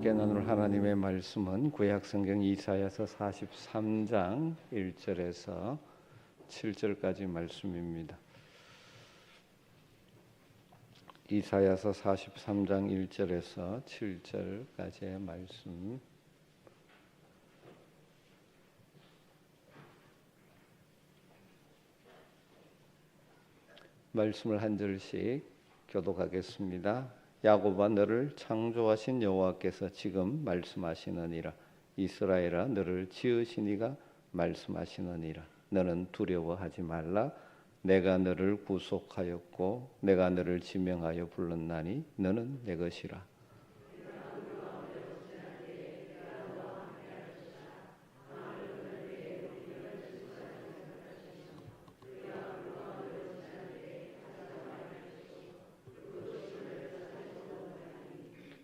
함께 나눌 하나님의 말씀은 구약성경 이사야서 43장 1절에서 7절까지 말씀입니다. 이사야서 43장 1절에서 7절까지의 말씀. 말씀을 한 절씩 교독하겠습니다. 야곱아, 너를 창조하신 여호와께서 지금 말씀하시느니라. 이스라엘아, 너를 지으신 이가 말씀하시느니라. 너는 두려워하지 말라. 내가 너를 구속하였고 내가 너를 지명하여 불렀나니 너는 내 것이라.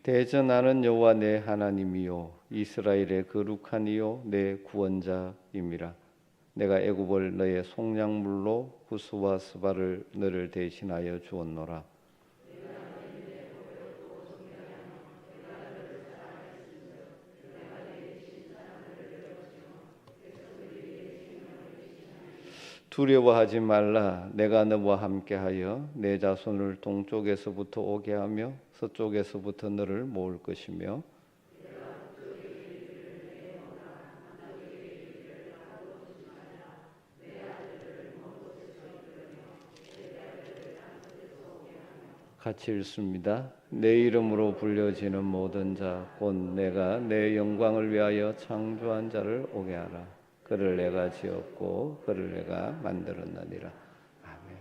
대전하는 여호와 내 하나님이요 이스라엘의 거룩한 이요 내 구원자임이라. 내가 애굽을 너의 속량물로 구스와 스바를 너를 대신하여 주었노라. 두려워하지 말라. 내가 너와 함께하여 내 자손을 동쪽에서부터 오게 하며 서쪽에서부터 너를 모을 것이며 같이 읽습니다. 내 이름으로 불려지는 모든 자 곧 내가 내 영광을 위하여 창조한 자를 오게 하라. 그를 내가 지었고 그를 내가 만들었느니라. 아멘.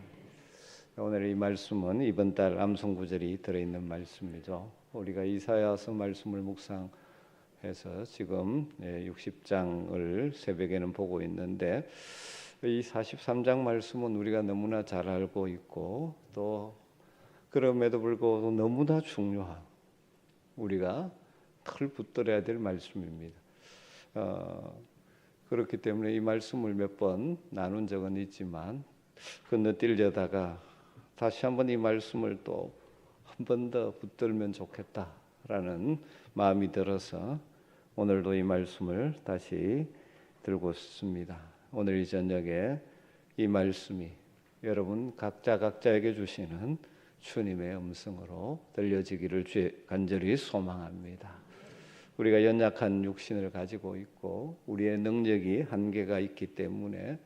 오늘 이 말씀은 이번 달 암송구절이 들어있는 말씀이죠. 우리가 이사야서 말씀을 묵상해서 지금 60장을 새벽에는 보고 있는데 이 43장 말씀은 우리가 너무나 잘 알고 있고 또 그럼에도 불구하고 너무나 중요한 우리가 털 붙들어야 될 말씀입니다. 그렇기 때문에 이 말씀을 몇 번 나눈 적은 있지만 건너뛰려다가 다시 한번 이 말씀을 또 한 번 더 붙들면 좋겠다라는 마음이 들어서 오늘도 이 말씀을 다시 들고 싶습니다. 오늘 이 저녁에 이 말씀이 여러분 각자에게 주시는 주님의 음성으로 들려지기를 간절히 소망합니다. 우리가 연약한 육신을 가지고 있고 우리의 능력이 한계가 있기 때문에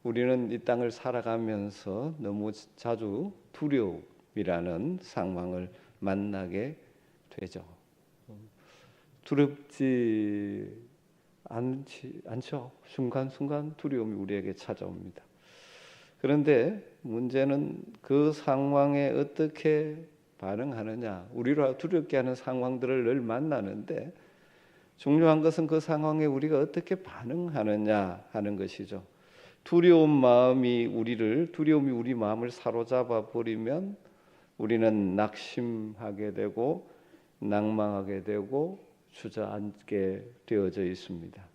우리는 이 땅을 살아가면서 너무 자주 두려움이라는 상황을 만나게 되죠. 두렵지 않죠. 순간순간 두려움이 우리에게 찾아옵니다. 그런데 문제는 그 상황에 어떻게 반응하느냐. 우리를 두렵게 하는 상황들을 늘 만나는데 중요한 것은 그 상황에 우리가 어떻게 반응하느냐 하는 것이죠. 두려움이 우리 마음을 사로잡아 버리면 우리는 낙심하게 되고 낭망하게 되고 주저앉게 되어져 있습니다.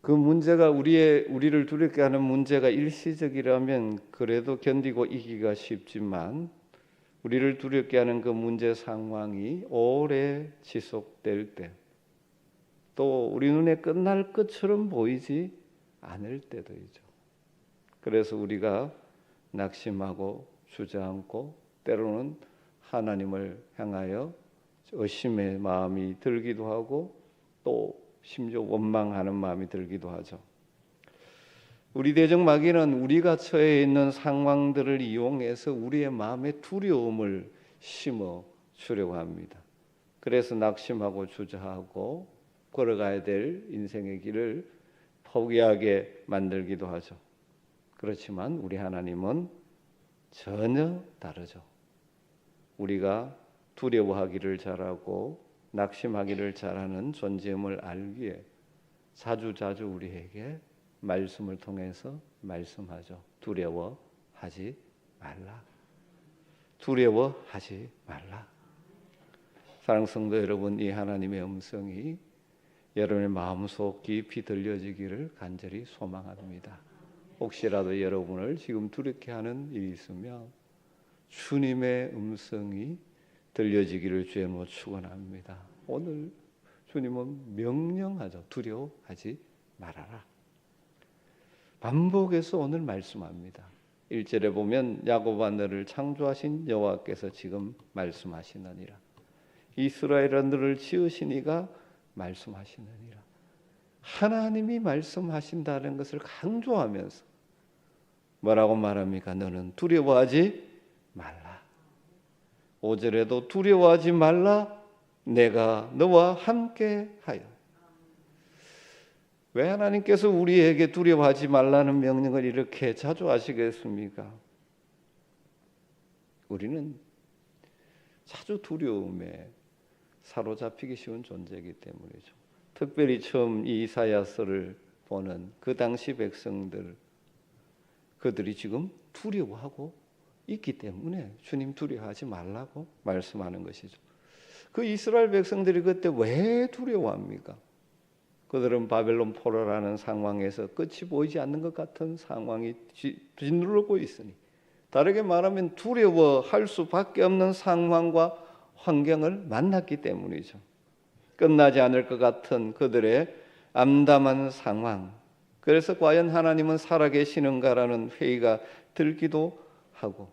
그 문제가 우리를 두렵게 하는 문제가 일시적이라면 그래도 견디고 이기가 쉽지만 우리를 두렵게 하는 그 문제 상황이 오래 지속될 때 또 우리 눈에 끝날 것처럼 보이지 않을 때도 있죠. 그래서 우리가 낙심하고 주저앉고 때로는 하나님을 향하여 의심의 마음이 들기도 하고 또 심지어 원망하는 마음이 들기도 하죠. 우리 대적 마귀는 우리가 처해 있는 상황들을 이용해서 우리의 마음에 두려움을 심어 주려고 합니다. 그래서 낙심하고 주저하고 걸어가야 될 인생의 길을 포기하게 만들기도 하죠. 그렇지만 우리 하나님은 전혀 다르죠. 우리가 두려워하기를 잘하고 낙심하기를 잘하는 존재임을 알기에 자주자주 우리에게 말씀을 통해서 말씀하죠. 두려워하지 말라. 두려워하지 말라. 사랑하는 성도 여러분, 이 하나님의 음성이 여러분의 마음속 깊이 들려지기를 간절히 소망합니다. 혹시라도 여러분을 지금 두렵게 하는 일이 있으면 주님의 음성이 들려지기를 주의 이름으로 축원합니다. 오늘 주님은 명령하죠. 두려워하지 말아라. 반복해서 오늘 말씀합니다. 1절에 보면 야곱아 너를 창조하신 여호와께서 지금 말씀하시느니라. 이스라엘아 너를 지으신 이가 말씀하시느니라. 하나님이 말씀하신다는 것을 강조하면서 뭐라고 말합니까? 너는 두려워하지 말라. 5절에도 두려워하지 말라. 내가 너와 함께 하여. 왜 하나님께서 우리에게 두려워하지 말라는 명령을 이렇게 자주 하시겠습니까? 우리는 자주 두려움에 사로잡히기 쉬운 존재이기 때문이죠. 특별히 처음 이 이사야서를 보는 그 당시 백성들, 그들이 지금 두려워하고 있기 때문에 주님 두려워하지 말라고 말씀하는 것이죠. 그 이스라엘 백성들이 그때 왜 두려워합니까? 그들은 바벨론 포로라는 상황에서 끝이 보이지 않는 것 같은 상황이 짓누르고 있으니, 다르게 말하면 두려워할 수밖에 없는 상황과 환경을 만났기 때문이죠. 끝나지 않을 것 같은 그들의 암담한 상황, 그래서 과연 하나님은 살아계시는가라는 회의가 들기도 하고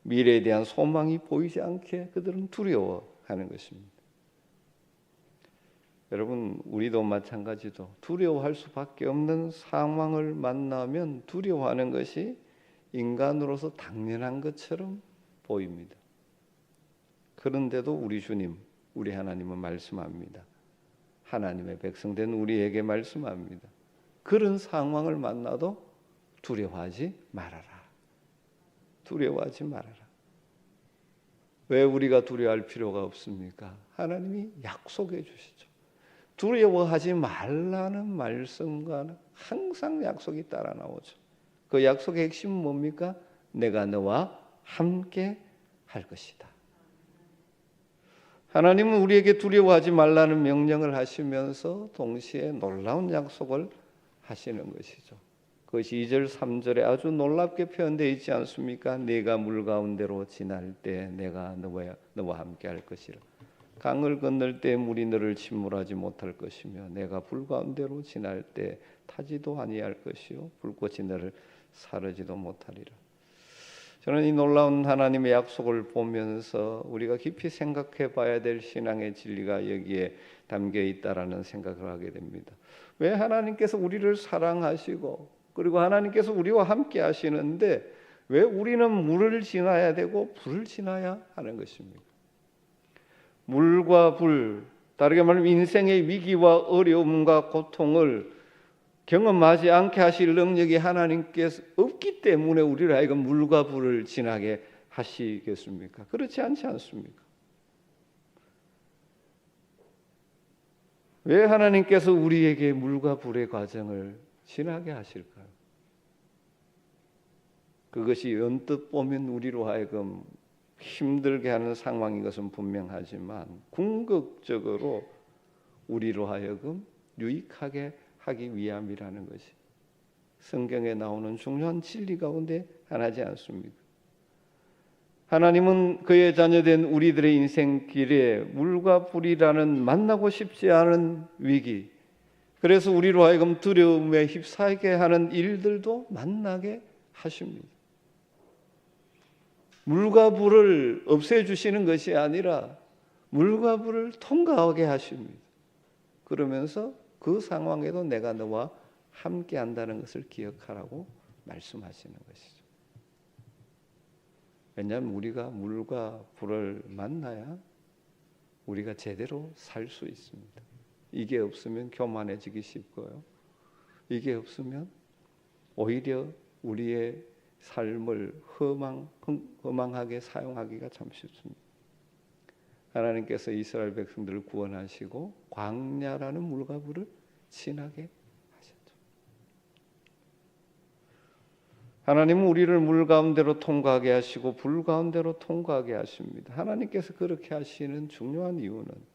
미래에 대한 소망이 보이지 않게 그들은 두려워하는 것입니다. 여러분, 우리도 마찬가지죠. 두려워할 수밖에 없는 상황을 만나면 두려워하는 것이 인간으로서 당연한 것처럼 보입니다. 그런데도 우리 주님, 우리 하나님은 말씀합니다. 하나님의 백성된 우리에게 말씀합니다. 그런 상황을 만나도 두려워하지 말아라. 두려워하지 말아라. 왜 우리가 두려워할 필요가 없습니까? 하나님이 약속해 주시죠. 두려워하지 말라는 말씀과는 항상 약속이 따라 나오죠. 그 약속의 핵심은 뭡니까? 내가 너와 함께 할 것이다. 하나님은 우리에게 두려워하지 말라는 명령을 하시면서 동시에 놀라운 약속을 하시는 것이죠. 그것이 2절 3절에 아주 놀랍게 표현되어 있지 않습니까? 네가 물 가운데로 지날 때 내가 너와 함께 할 것이라. 강을 건널 때 물이 너를 침몰하지 못할 것이며 내가 불 가운데로 지날 때 타지도 아니할 것이요 불꽃이 너를 사르지도 못하리라. 저는 이 놀라운 하나님의 약속을 보면서 우리가 깊이 생각해 봐야 될 신앙의 진리가 여기에 담겨 있다라는 생각을 하게 됩니다. 왜 하나님께서 우리를 사랑하시고 그리고 하나님께서 우리와 함께 하시는데 왜 우리는 물을 지나야 되고 불을 지나야 하는 것입니까? 물과 불, 다르게 말하면 인생의 위기와 어려움과 고통을 경험하지 않게 하실 능력이 하나님께서 없기 때문에 우리를 하여금 물과 불을 지나게 하시겠습니까? 그렇지 않지 않습니까? 왜 하나님께서 우리에게 물과 불의 과정을 지나게 하실까요? 그것이 언뜻 보면 우리로 하여금 힘들게 하는 상황인 것은 분명하지만 궁극적으로 우리로 하여금 유익하게 하기 위함이라는 것이 성경에 나오는 중요한 진리 가운데 하나지 않습니까? 하나님은 그의 자녀된 우리들의 인생길에 물과 불이라는 만나고 싶지 않은 위기, 그래서 우리로 하여금 두려움에 휩싸이게 하는 일들도 만나게 하십니다. 물과 불을 없애주시는 것이 아니라 물과 불을 통과하게 하십니다. 그러면서 그 상황에도 내가 너와 함께 한다는 것을 기억하라고 말씀하시는 것이죠. 왜냐하면 우리가 물과 불을 만나야 우리가 제대로 살 수 있습니다. 이게 없으면 교만해지기 쉽고요. 이게 없으면 오히려 우리의 삶을 허망하게 사용하기가 참 쉽습니다. 하나님께서 이스라엘 백성들을 구원하시고 광야라는 물과 불을 지나게 하셨죠. 하나님은 우리를 물 가운데로 통과하게 하시고 불 가운데로 통과하게 하십니다. 하나님께서 그렇게 하시는 중요한 이유는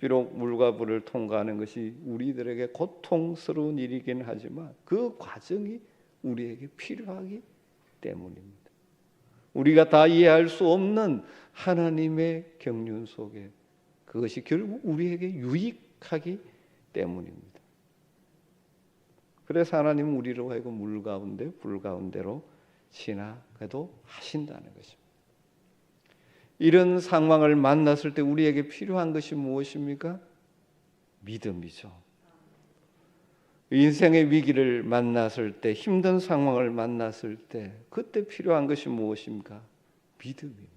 비록 물과 불을 통과하는 것이 우리들에게 고통스러운 일이긴 하지만 그 과정이 우리에게 필요하기 때문입니다. 우리가 다 이해할 수 없는 하나님의 경륜 속에 그것이 결국 우리에게 유익하기 때문입니다. 그래서 하나님은 우리로 하여금 물 가운데 불 가운데로 지나가도 하신다는 것입니다. 이런 상황을 만났을 때 우리에게 필요한 것이 무엇입니까? 믿음이죠. 인생의 위기를 만났을 때, 힘든 상황을 만났을 때 그때 필요한 것이 무엇입니까? 믿음입니다.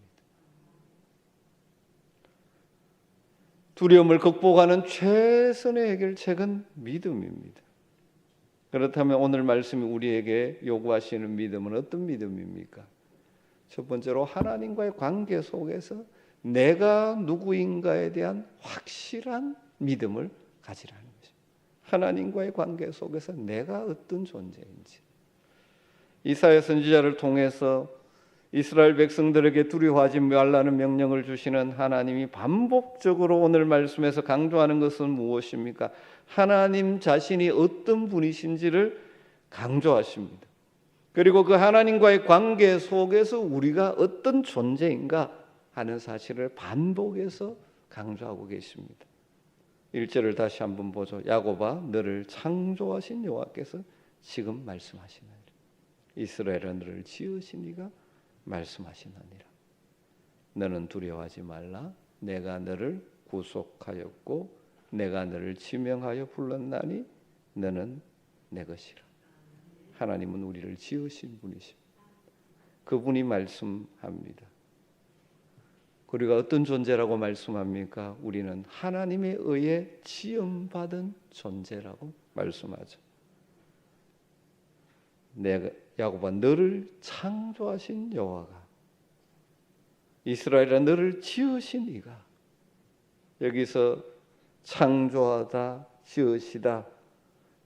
두려움을 극복하는 최선의 해결책은 믿음입니다. 그렇다면 오늘 말씀이 우리에게 요구하시는 믿음은 어떤 믿음입니까? 첫 번째로 하나님과의 관계 속에서 내가 누구인가에 대한 확실한 믿음을 가지라는 것입니다. 하나님과의 관계 속에서 내가 어떤 존재인지. 이사야 선지자를 통해서 이스라엘 백성들에게 두려워하지 말라는 명령을 주시는 하나님이 반복적으로 오늘 말씀에서 강조하는 것은 무엇입니까? 하나님 자신이 어떤 분이신지를 강조하십니다. 그리고 그 하나님과의 관계 속에서 우리가 어떤 존재인가 하는 사실을 반복해서 강조하고 계십니다. 1절을 다시 한번 보죠. 야곱아 너를 창조하신 여호와께서 지금 말씀하시나니 이스라엘아 너를 지으신 이가 말씀하시나니라. 너는 두려워하지 말라. 내가 너를 구속하였고 내가 너를 지명하여 불렀나니 너는 내 것이라. 하나님은 우리를 지으신 분이십니다. 그분이 말씀합니다. 우리가 어떤 존재라고 말씀합니까? 우리는 하나님에 의해 지음받은 존재라고 말씀하죠. 내가 야곱아 너를 창조하신 여호와가 이스라엘아 너를 지으신 이가 여기서 창조하다 지으시다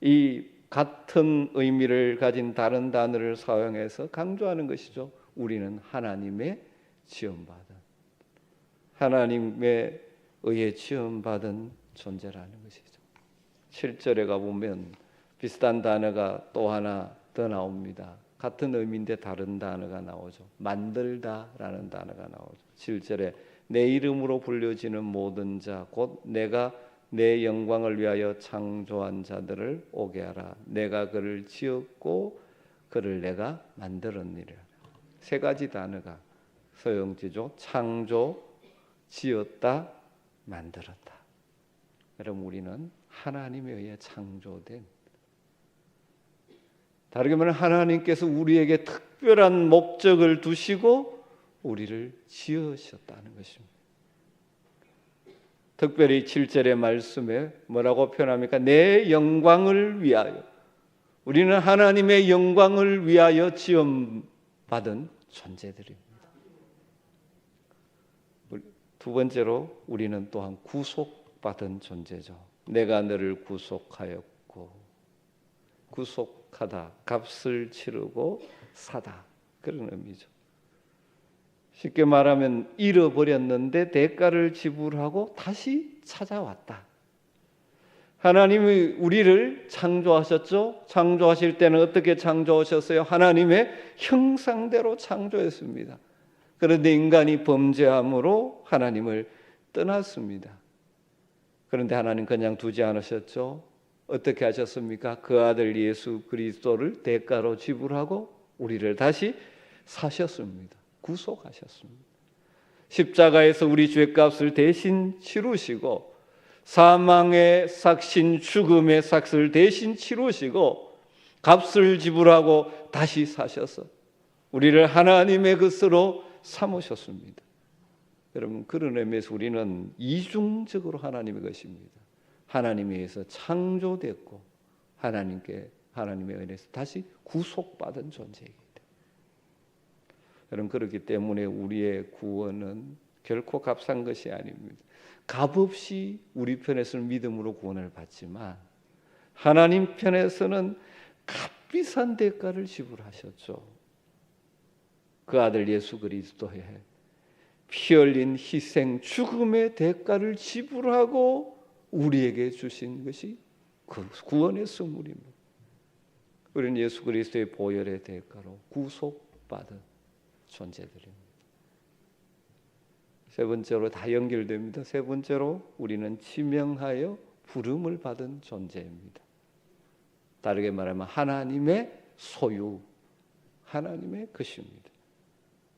이 같은 의미를 가진 다른 단어를 사용해서 강조하는 것이죠. 우리는 하나님의 지음받은 하나님에 의해 지음받은 존재라는 것이죠. 7절에 가보면 비슷한 단어가 또 하나 더 나옵니다. 같은 의미인데 다른 단어가 나오죠. 만들다라는 단어가 나오죠. 7절에 내 이름으로 불려지는 모든 자 곧 내가 내 영광을 위하여 창조한 자들을 오게 하라. 내가 그를 지었고 그를 내가 만들었느니라. 세 가지 단어가 서용지죠. 창조, 지었다, 만들었다. 여러분 우리는 하나님에 의해 창조된 다르게 말하면 하나님께서 우리에게 특별한 목적을 두시고 우리를 지으셨다는 것입니다. 특별히 7절의 말씀에 뭐라고 표현합니까? 내 영광을 위하여. 우리는 하나님의 영광을 위하여 지음받은 존재들입니다. 두 번째로 우리는 또한 구속받은 존재죠. 내가 너를 구속하였고 구속하다, 값을 치르고 사다 그런 의미죠. 쉽게 말하면 잃어버렸는데 대가를 지불하고 다시 찾아왔다. 하나님이 우리를 창조하셨죠. 창조하실 때는 어떻게 창조하셨어요? 하나님의 형상대로 창조했습니다. 그런데 인간이 범죄함으로 하나님을 떠났습니다. 그런데 하나님 그냥 두지 않으셨죠. 어떻게 하셨습니까? 그 아들 예수 그리스도를 대가로 지불하고 우리를 다시 사셨습니다. 구속하셨습니다. 십자가에서 우리 죄값을 대신 치루시고 사망의 삭신 죽음의 삭을 대신 치루시고 값을 지불하고 다시 사셔서 우리를 하나님의 것으로 삼으셨습니다. 여러분 그런 의미에서 우리는 이중적으로 하나님의 것입니다. 하나님에 의해서 창조됐고 하나님의 은혜에서 다시 구속받은 존재이기 때문에 여러분 그렇기 때문에 우리의 구원은 결코 값싼 것이 아닙니다. 값없이 우리 편에서는 믿음으로 구원을 받지만 하나님 편에서는 값비싼 대가를 지불하셨죠. 그 아들 예수 그리스도의 피 흘린 희생 죽음의 대가를 지불하고 우리에게 주신 것이 그 구원의 선물입니다. 우리는 예수 그리스도의 보혈의 대가로 구속받은 존재들입니다. 세 번째로 다 연결됩니다. 세 번째로 우리는 지명하여 부름을 받은 존재입니다. 다르게 말하면 하나님의 소유, 하나님의 것입니다.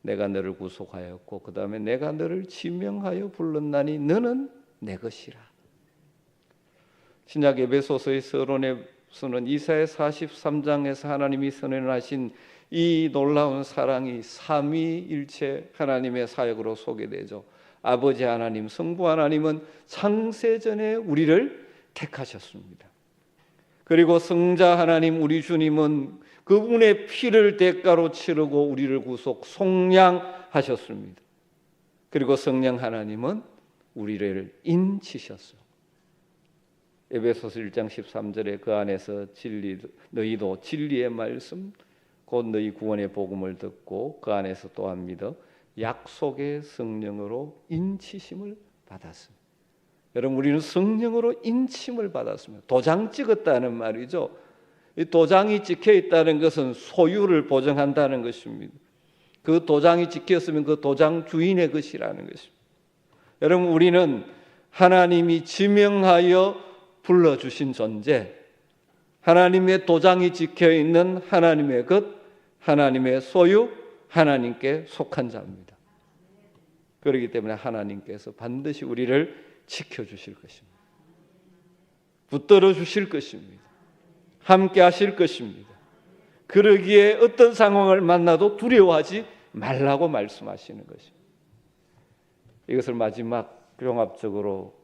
내가 너를 구속하였고 그 다음에 내가 너를 지명하여 불렀나니 너는 내 것이라. 신약 에베소서의 서론에서는 이사야 43장에서 하나님이 선언하신 이 놀라운 사랑이 삼위일체 하나님의 사역으로 소개되죠. 아버지 하나님, 성부 하나님은 창세전에 우리를 택하셨습니다. 그리고 성자 하나님 우리 주님은 그분의 피를 대가로 치르고 우리를 구속 속량하셨습니다. 그리고 성령 하나님은 우리를 인치셨어요. 에베소서 1장 13절에 그 안에서 너희도 진리의 말씀 곧 너희 구원의 복음을 듣고 그 안에서 또한 믿어 약속의 성령으로 인치심을 받았습니다. 여러분 우리는 성령으로 인침을 받았습니다. 도장 찍었다는 말이죠. 이 도장이 찍혀 있다는 것은 소유를 보증한다는 것입니다. 그 도장이 찍혔으면 그 도장 주인의 것이라는 것입니다. 여러분 우리는 하나님이 지명하여 불러주신 존재, 하나님의 도장이 찍혀 있는 하나님의 것, 하나님의 소유, 하나님께 속한 자입니다. 그렇기 때문에 하나님께서 반드시 우리를 지켜주실 것입니다. 붙들어 주실 것입니다. 함께 하실 것입니다. 그러기에 어떤 상황을 만나도 두려워하지 말라고 말씀하시는 것입니다. 이것을 마지막 종합적으로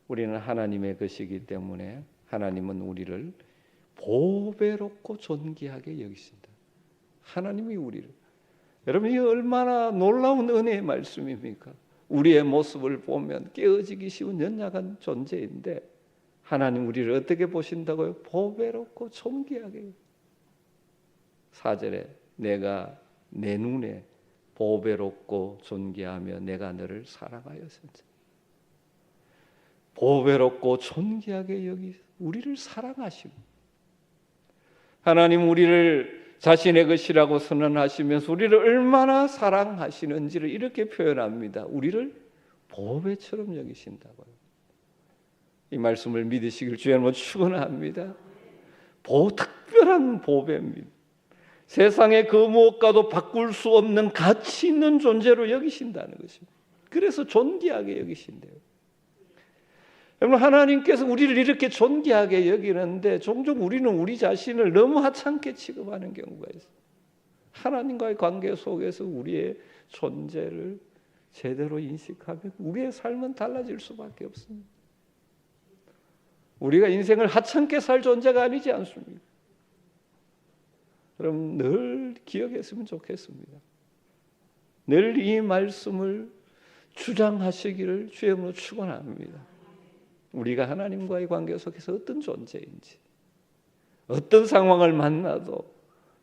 우리는 하나님의 것이기 때문에 하나님은 우리를 보배롭고 존귀하게 여기신다. 하나님이 우리를, 여러분 이 얼마나 놀라운 은혜의 말씀입니까? 우리의 모습을 보면 깨어지기 쉬운 연약한 존재인데 하나님 우리를 어떻게 보신다고요? 보배롭고 존귀하게. 4절에 내가 내 눈에 보배롭고 존귀하며 내가 너를 사랑하였으니. 보배롭고 존귀하게 여기 우리를 사랑하시고 하나님 우리를 자신의 것이라고 선언하시면서 우리를 얼마나 사랑하시는지를 이렇게 표현합니다. 우리를 보배처럼 여기신다고요. 이 말씀을 믿으시길 주의 이름으로 축원합니다. 특별한 보배입니다. 세상의 그 무엇과도 바꿀 수 없는 가치 있는 존재로 여기신다는 것입니다. 그래서 존귀하게 여기신대요. 여러분 하나님께서 우리를 이렇게 존귀하게 여기는데 종종 우리는 우리 자신을 너무 하찮게 취급하는 경우가 있어요. 하나님과의 관계 속에서 우리의 존재를 제대로 인식하면 우리의 삶은 달라질 수밖에 없습니다. 우리가 인생을 하찮게 살 존재가 아니지 않습니까? 그럼 늘 기억했으면 좋겠습니다. 늘 이 말씀을 주장하시기를 주의 이름으로 축원합니다. 우리가 하나님과의 관계 속에서 어떤 존재인지, 어떤 상황을 만나도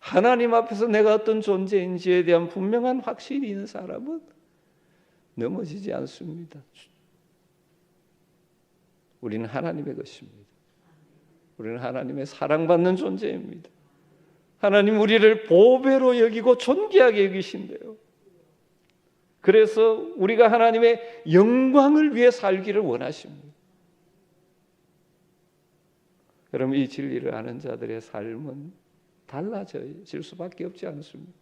하나님 앞에서 내가 어떤 존재인지에 대한 분명한 확신이 있는 사람은 넘어지지 않습니다. 우리는 하나님의 것입니다. 우리는 하나님의 사랑받는 존재입니다. 하나님 우리를 보배로 여기고 존귀하게 여기신대요. 그래서 우리가 하나님의 영광을 위해 살기를 원하십니다. 여러분 이 진리를 아는 자들의 삶은 달라질 수밖에 없지 않습니다.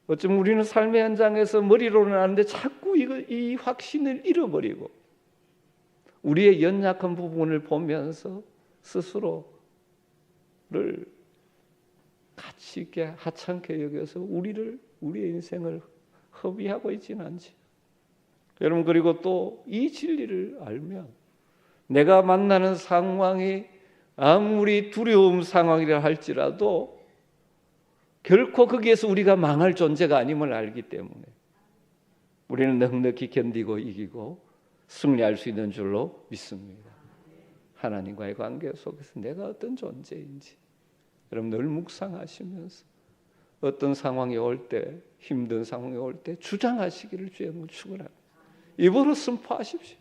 어쩌면 우리는 삶의 현장에서 머리로는 아는데 자꾸 이 확신을 잃어버리고 우리의 연약한 부분을 보면서 스스로를 가치 있게 하찮게 여겨서 우리의 인생을 허비하고 있지는 않지. 여러분 그리고 또 이 진리를 알면 내가 만나는 상황이 아무리 두려움 상황이라 할지라도 결코 거기에서 우리가 망할 존재가 아님을 알기 때문에 우리는 넉넉히 견디고 이기고 승리할 수 있는 줄로 믿습니다. 하나님과의 관계 속에서 내가 어떤 존재인지 여러분 늘 묵상하시면서 어떤 상황이 올 때, 힘든 상황이 올 때 주장하시기를 주의 이름으로 축원합니다. 입으로 선포하십시오.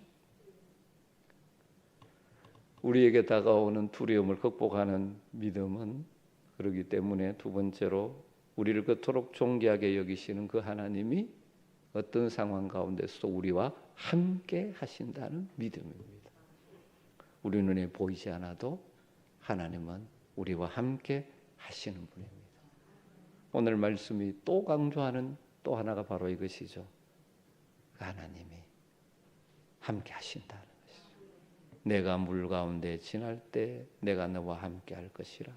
우리에게 다가오는 두려움을 극복하는 믿음은 그렇기 때문에 두 번째로 우리를 그토록 존귀하게 여기시는 그 하나님이 어떤 상황 가운데서도 우리와 함께 하신다는 믿음입니다. 우리 눈에 보이지 않아도 하나님은 우리와 함께 하시는 분입니다. 오늘 말씀이 또 강조하는 또 하나가 바로 이것이죠. 하나님이 함께 하신다는 것이죠. 내가 물 가운데 지날 때 내가 너와 함께 할 것이라.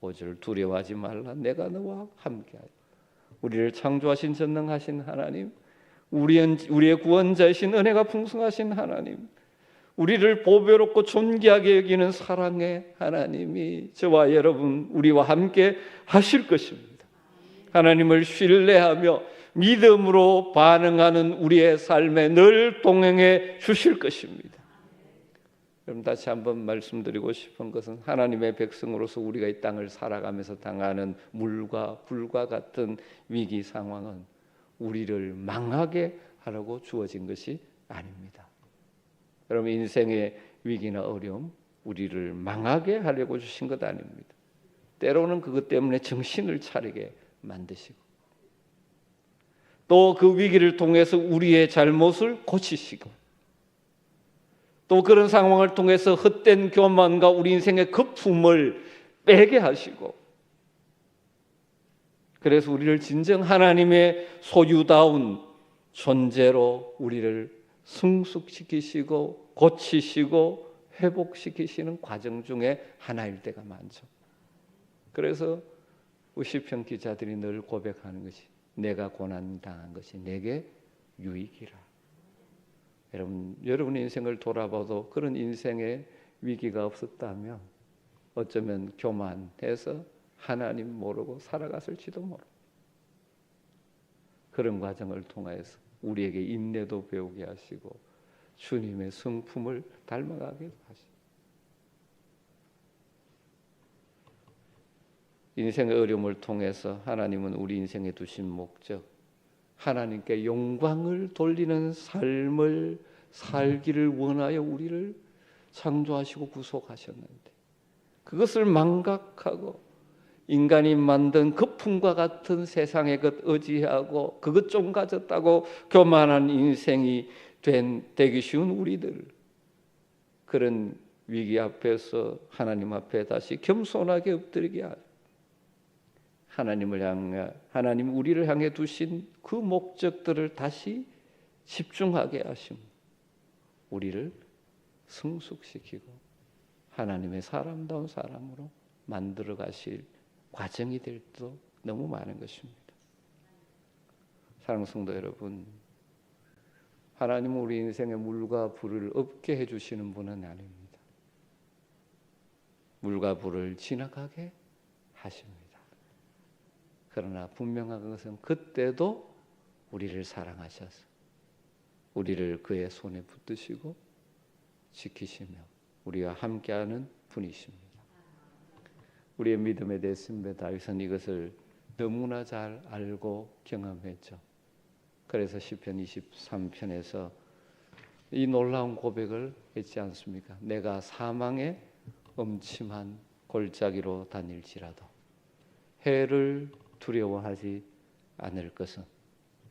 5절 두려워하지 말라. 내가 너와 함께 하리. 우리를 창조하신 전능하신 하나님, 우리의 구원자이신 은혜가 풍성하신 하나님, 우리를 보배롭고 존귀하게 여기는 사랑의 하나님이 저와 여러분 우리와 함께 하실 것입니다. 하나님을 신뢰하며 믿음으로 반응하는 우리의 삶에 늘 동행해 주실 것입니다. 그럼 다시 한번 말씀드리고 싶은 것은 하나님의 백성으로서 우리가 이 땅을 살아가면서 당하는 물과 불과 같은 위기 상황은 우리를 망하게 하라고 주어진 것이 아닙니다. 여러분, 인생의 위기나 어려움, 우리를 망하게 하려고 주신 것 아닙니다. 때로는 그것 때문에 정신을 차리게 만드시고 또 그 위기를 통해서 우리의 잘못을 고치시고 또 그런 상황을 통해서 헛된 교만과 우리 인생의 거품을 빼게 하시고 그래서 우리를 진정 하나님의 소유다운 존재로 우리를 승숙시키시고 고치시고 회복시키시는 과정 중에 하나일 때가 많죠. 그래서 시편 기자들이 늘 고백하는 것이 내가 고난당한 것이 내게 유익이라. 여러분 인생을 돌아봐도 그런 인생의 위기가 없었다면 어쩌면 교만해서 하나님 모르고 살아갔을지도 모르고 그런 과정을 통해서 우리에게 인내도 배우게 하시고 주님의 성품을 닮아가게 하시고 인생의 어려움을 통해서 하나님은 우리 인생에 두신 목적, 하나님께 영광을 돌리는 삶을 살기를 원하여 우리를 창조하시고 구속하셨는데 그것을 망각하고 인간이 만든 거품과 같은 세상의 것 의지하고 그것 좀 가졌다고 교만한 인생이 되기 쉬운 우리들, 그런 위기 앞에서 하나님 앞에 다시 겸손하게 엎드리게 하여 하나님 우리를 향해 두신 그 목적들을 다시 집중하게 하심, 우리를 성숙시키고 하나님의 사람다운 사람으로 만들어 가실 과정이 될 때도 너무 많은 것입니다. 사랑하는 성도 여러분, 하나님은 우리 인생에 물과 불을 없게 해주시는 분은 아닙니다. 물과 불을 지나가게 하십니다. 그러나 분명한 것은 그때도 우리를 사랑하셔서 우리를 그의 손에 붙드시고 지키시며 우리와 함께하는 분이십니다. 우리의 믿음에 대했습니다. 다윗은 이것을 너무나 잘 알고 경험했죠. 그래서 시편 23편에서 이 놀라운 고백을 했지 않습니까? 내가 사망의 음침한 골짜기로 다닐지라도 해를 두려워하지 않을 것은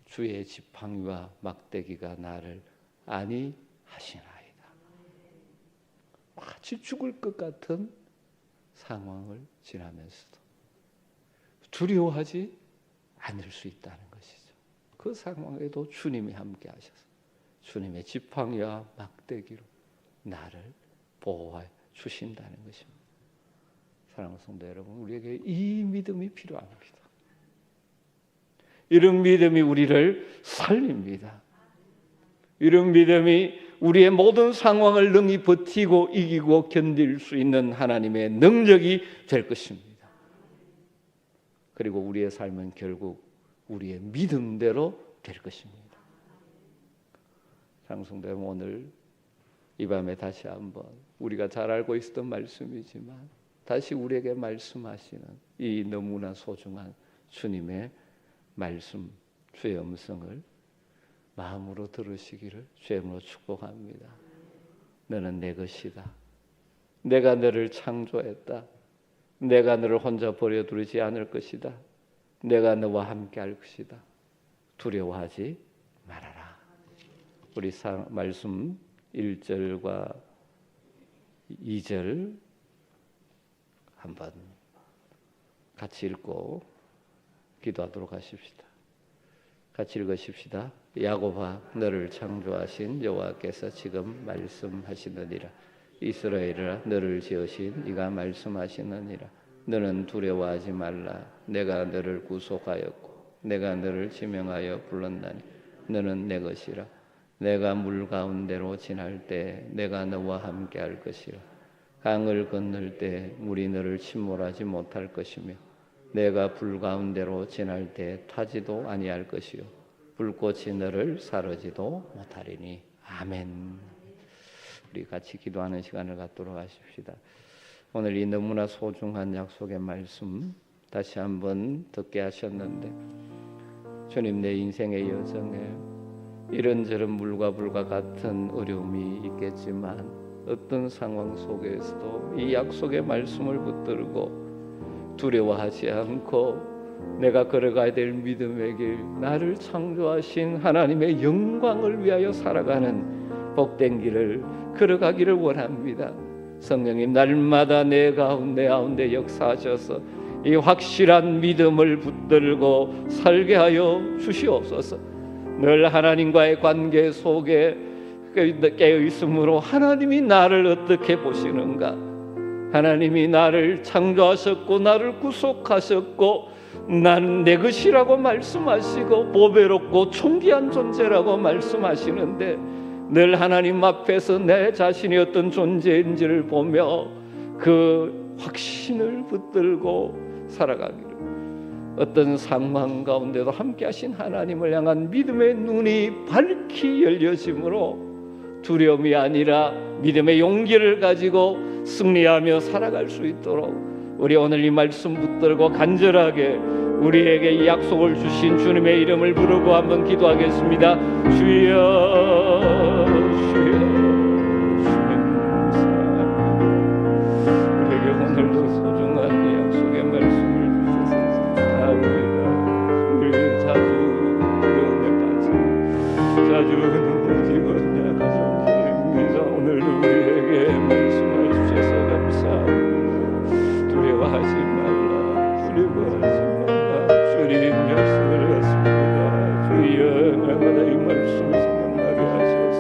주의 지팡이와 막대기가 나를 안위하시나이다. 마치 죽을 것 같은 상황을 지나면서도 두려워하지 않을 수 있다는 것이죠. 그 상황에도 주님이 함께 하셔서 주님의 지팡이와 막대기로 나를 보호해 주신다는 것입니다. 사랑하는 성도 여러분, 우리에게 이 믿음이 필요합니다. 이런 믿음이 우리를 살립니다. 이런 믿음이 우리의 모든 상황을 능히 버티고 이기고 견딜 수 있는 하나님의 능력이 될 것입니다. 그리고 우리의 삶은 결국 우리의 믿음대로 될 것입니다. 사랑하는 여러분, 오늘 이 밤에 다시 한번 우리가 잘 알고 있었던 말씀이지만 다시 우리에게 말씀하시는 이 너무나 소중한 주님의 말씀, 주의 음성을 마음으로 들으시기를 주님으로 축복합니다. 너는 내 것이다. 내가 너를 창조했다. 내가 너를 혼자 버려두지 않을 것이다. 내가 너와 함께 할 것이다. 두려워하지 말아라. 우리 말씀 1절과 2절 한번 같이 읽고 기도하도록 하십시다. 같이 읽으십시다. 야곱아, 너를 창조하신 여호와께서 지금 말씀하시느니라. 이스라엘아, 너를 지으신 이가 말씀하시느니라. 너는 두려워하지 말라. 내가 너를 구속하였고 내가 너를 지명하여 불렀나니 너는 내 것이라. 내가 물 가운데로 지날 때 내가 너와 함께 할 것이라. 강을 건널 때 물이 너를 침몰하지 못할 것이며 내가 불 가운데로 지날 때 타지도 아니할 것이요 불꽃이 너를 사르지도 못하리니. 아멘. 우리 같이 기도하는 시간을 갖도록 하십시다. 오늘 이 너무나 소중한 약속의 말씀 다시 한번 듣게 하셨는데 주님, 내 인생의 여정에 이런저런 물과 불과 같은 어려움이 있겠지만 어떤 상황 속에서도 이 약속의 말씀을 붙들고 두려워하지 않고 내가 걸어가야 될 믿음의 길, 나를 창조하신 하나님의 영광을 위하여 살아가는 복된 길을 걸어가기를 원합니다. 성령님, 날마다 내 가운데 역사하셔서 이 확실한 믿음을 붙들고 살게 하여 주시옵소서. 늘 하나님과의 관계 속에 깨어있으므로 하나님이 나를 어떻게 보시는가, 하나님이 나를 창조하셨고 나를 구속하셨고 나는 내 것이라고 말씀하시고 보배롭고 존귀한 존재라고 말씀하시는데 늘 하나님 앞에서 내 자신이 어떤 존재인지를 보며 그 확신을 붙들고 살아가기를, 어떤 상황 가운데도 함께 하신 하나님을 향한 믿음의 눈이 밝히 열려지므로 두려움이 아니라 믿음의 용기를 가지고 승리하며 살아갈 수 있도록 우리 오늘 이 말씀 붙들고 간절하게 우리에게 이 약속을 주신 주님의 이름을 부르고 한번 기도하겠습니다. 주여, 주여, 주님 사랑합니다. 우리에게 오늘도 소중한 이 약속의 말씀을 주셔서 감사합니다. 우리 자주 두려움에 빠져 자주 넘어지고 나가서 오늘도 우리에게 말씀을 주셔서 감사합니다. 두려워하지 말라, 두려워하지 말라. 주님 말씀을 했습니다. 주여, 날마다 이 말씀을 생각나게 하셔서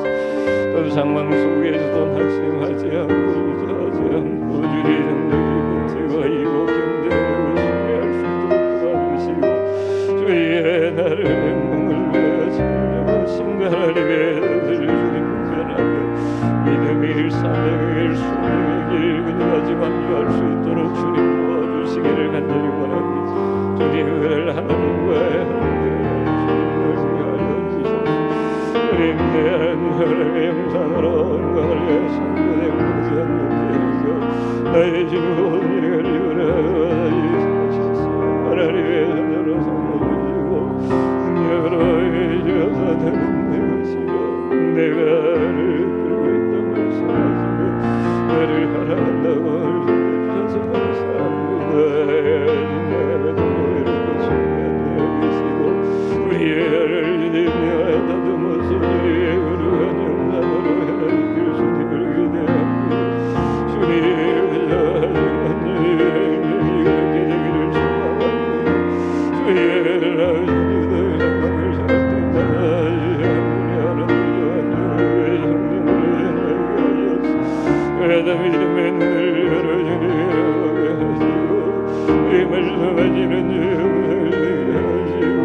어떤 상황 속에서도 낙심하지 않고 주저하지 않고 주의 능력이 버티고 이고 견뎌내고 승리할 수 있도록 도와주시고 주의 나를 행복을 위하여 진정하신 하나님의 믿음의 길, 사명의 길, 수명의 길 그들까지 완주할 수 있도록 주님 도와주시기를 간절히 원합니다. 주님을 하나님과의 함께 주님을 주님 대한 하나님의 형상으로 영광을 위해 선교된 무수한 문제이고 나의 지금 일을 이루어하여 하나님의 자녀로 삼아주시고 능력으로 해주셔서 되는 내 것이요 내가 나를 사랑한다고 주셔서 감사합니다. 내가 이렇게 숨겨내시고 우리를 믿으며 다듬어서 우리의 거룩한 영광으로 해주실 주님을 기대합니다. 주님의 하나님이 그렇게 되기를 축원합니다. 주의 나으신 영광을 그래도 믿음의 눈을 열어주게 하시고 이 말씀하시는 영을 들게 하시고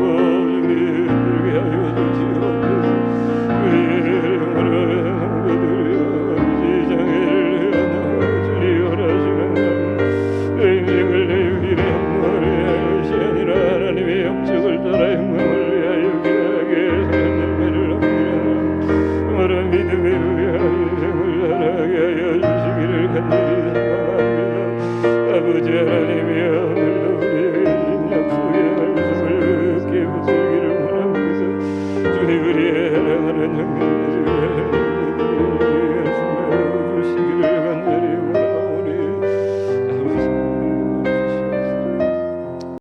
주님 하여 주시옵소서. 우리의 영으로 한국들여 시장을 헤어나와 주리 원하시는 생명을 내위의 영광을 위하여 아니라 하나님의 영적을 따라 영광을 위하여 기하게 하는 열매를 남기는 그런 믿음을 위하여 생을 살아가게 하여 간절히 사랑합니다. 아버지 하나님이여, 오늘도 우리에게 약속의 말씀을 깊게 붙들기를 원합니다. 주님, 우리의 사랑하는 형님